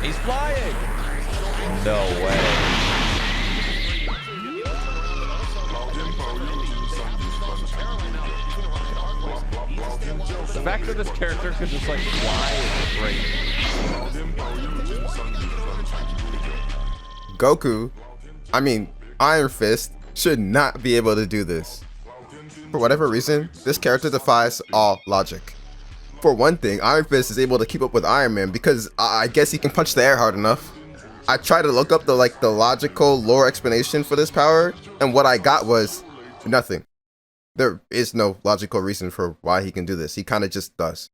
He's flying! No way. The fact that this character could just like fly is great. Goku, I mean Iron Fist, should not be able to do this. For whatever reason, this character defies all logic. For one thing, Iron Fist is able to keep up with Iron Man because I guess he can punch the air hard enough. I tried to look up the logical lore explanation for this power, and what I got was nothing. There is no logical reason for why he can do this. He kind of just does.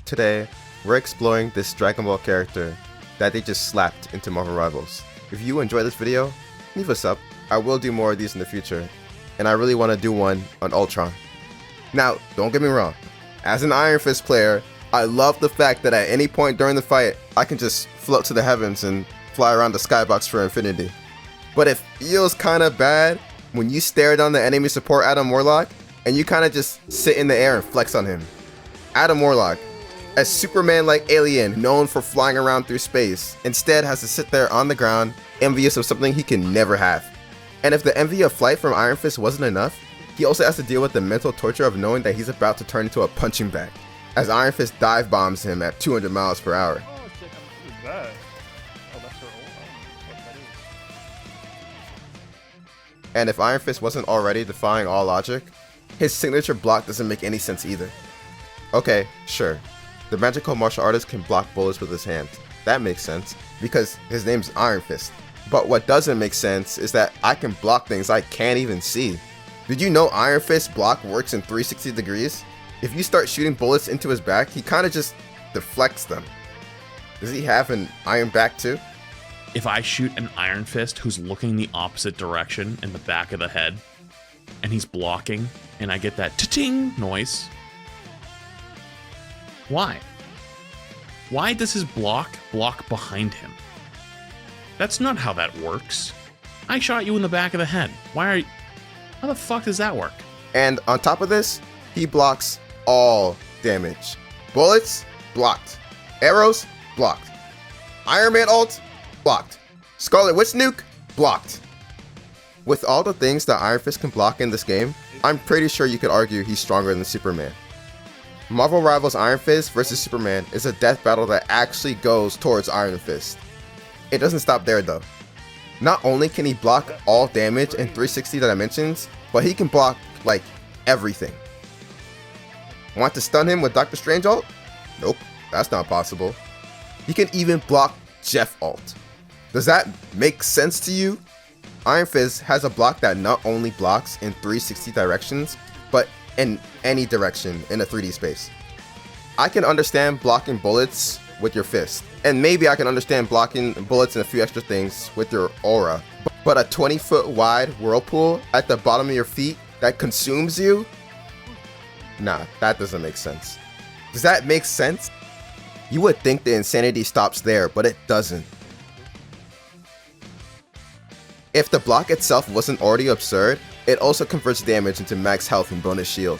Today, we're exploring this Dragon Ball character that they just slapped into Marvel Rivals. If you enjoyed this video, leave us up. I will do more of these in the future, and I really want to do one on Ultron. Now, don't get me wrong. As an Iron Fist player, I love the fact that at any point during the fight, I can just float to the heavens and fly around the skybox for infinity. But it feels kind of bad when you stare down the enemy support Adam Warlock and you kind of just sit in the air and flex on him. Adam Warlock, a Superman-like alien known for flying around through space, instead has to sit there on the ground, envious of something he can never have. And if the envy of flight from Iron Fist wasn't enough, he also has to deal with the mental torture of knowing that he's about to turn into a punching bag, as Iron Fist dive bombs him at 200 miles per hour. Oh shit, who's that? Oh, that's her old what that is. And if Iron Fist wasn't already defying all logic, his signature block doesn't make any sense either. Okay, sure. The magical martial artist can block bullets with his hand. That makes sense, because his name's Iron Fist. But what doesn't make sense is that I can block things I can't even see. Did you know Iron Fist block works in 360 degrees? If you start shooting bullets into his back, he kind of just deflects them. Does he have an iron back too? If I shoot an Iron Fist who's looking the opposite direction in the back of the head, and he's blocking, and I get that ta-ting noise, why? Why does his block behind him? That's not how that works. I shot you in the back of the head. How the fuck does that work? And on top of this, he blocks all damage. Bullets, blocked. Arrows, blocked. Iron Man ult, blocked. Scarlet Witch nuke, blocked. With all the things that Iron Fist can block in this game, I'm pretty sure you could argue he's stronger than Superman. Marvel Rivals Iron Fist versus Superman is a death battle that actually goes towards Iron Fist. It doesn't stop there though. Not only can he block all damage in 360 dimensions, but he can block, like, everything. Want to stun him with Doctor Strange ult? Nope, that's not possible. He can even block Jeff ult. Does that make sense to you? Iron Fist has a block that not only blocks in 360 directions, but in any direction in a 3D space. I can understand blocking bullets with your fist, and maybe I can understand blocking bullets and a few extra things with your aura, but a 20-foot wide whirlpool at the bottom of your feet that consumes you? Nah, that doesn't make sense. Does that make sense? You would think the insanity stops there, but it doesn't. If the block itself wasn't already absurd, it also converts damage into max health and bonus shield.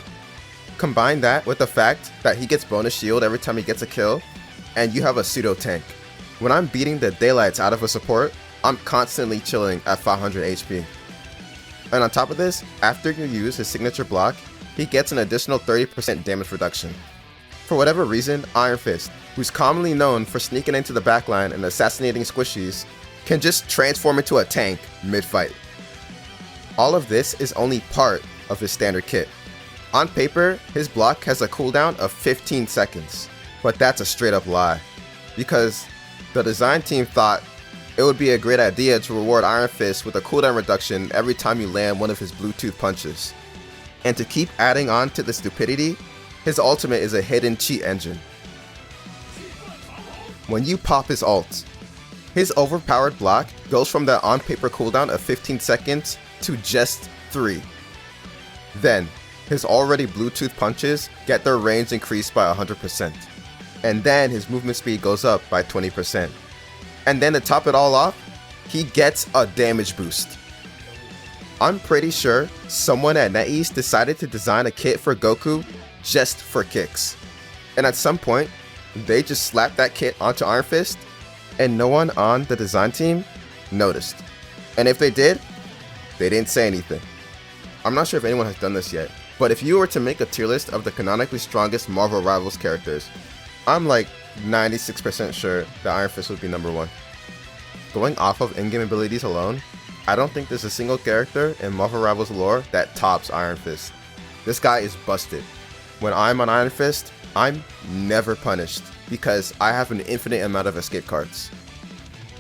Combine that with the fact that he gets bonus shield every time he gets a kill, and you have a pseudo tank. When I'm beating the daylights out of a support, I'm constantly chilling at 500 HP. And on top of this, after you use his signature block, he gets an additional 30% damage reduction. For whatever reason, Iron Fist, who's commonly known for sneaking into the backline and assassinating squishies, can just transform into a tank mid-fight. All of this is only part of his standard kit. On paper, his block has a cooldown of 15 seconds, but that's a straight up lie, because the design team thought it would be a great idea to reward Iron Fist with a cooldown reduction every time you land one of his Bluetooth punches. And to keep adding on to the stupidity, his ultimate is a hidden cheat engine. When you pop his ult, his overpowered block goes from the on-paper cooldown of 15 seconds to just 3. Then, his already Bluetooth punches get their range increased by 100%. And then his movement speed goes up by 20%. And then to top it all off, he gets a damage boost. I'm pretty sure someone at NetEase decided to design a kit for Goku just for kicks. And at some point, they just slapped that kit onto Iron Fist, and no one on the design team noticed. And if they did, they didn't say anything. I'm not sure if anyone has done this yet, but if you were to make a tier list of the canonically strongest Marvel Rivals characters, I'm like 96% sure that Iron Fist would be number 1. Going off of in-game abilities alone, I don't think there's a single character in Marvel Rivals lore that tops Iron Fist. This guy is busted. When I'm on Iron Fist, I'm never punished because I have an infinite amount of escape cards.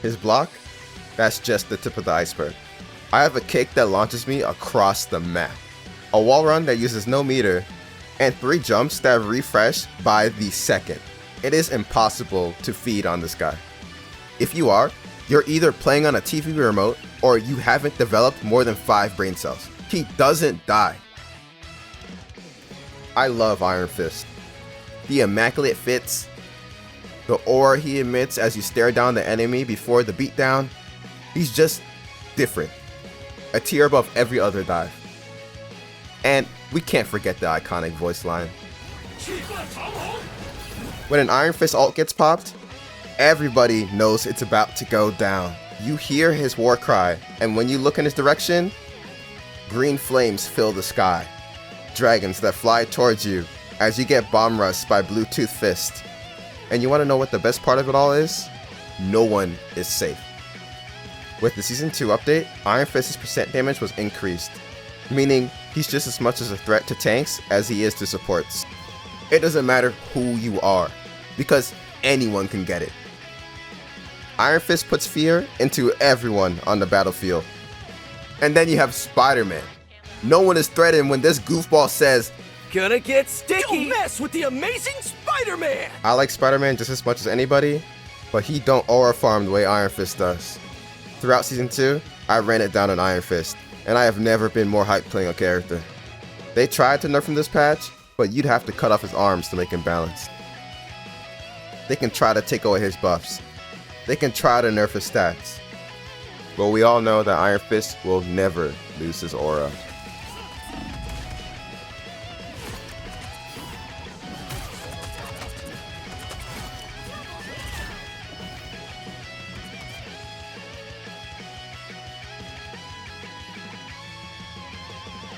His block? That's just the tip of the iceberg. I have a kick that launches me across the map, a wall run that uses no meter, and 3 jumps that refresh by the second. It is impossible to feed on this guy. If you are, you're either playing on a TV remote or you haven't developed more than 5 brain cells. He doesn't die. I love Iron Fist. The immaculate fits, the aura he emits as you stare down the enemy before the beatdown, he's just different. A tier above every other dive. And we can't forget the iconic voice line. When an Iron Fist ult gets popped, everybody knows it's about to go down. You hear his war cry, and when you look in his direction, green flames fill the sky. Dragons that fly towards you as you get bomb rushed by Bluetooth Fist. And you want to know what the best part of it all is? No one is safe. With the Season 2 update, Iron Fist's percent damage was increased, meaning he's just as much as a threat to tanks as he is to supports. It doesn't matter who you are, because anyone can get it. Iron Fist puts fear into everyone on the battlefield. And then you have Spider-Man. No one is threatened when this goofball says, "Gonna get sticky! Don't mess with the amazing Spider-Man!" I like Spider-Man just as much as anybody, but he don't aura farm the way Iron Fist does. Throughout Season 2, I ran it down on Iron Fist, and I have never been more hyped playing a character. They tried to nerf him this patch, but you'd have to cut off his arms to make him balanced. They can try to take away his buffs. They can try to nerf his stats. But we all know that Iron Fist will never lose his aura.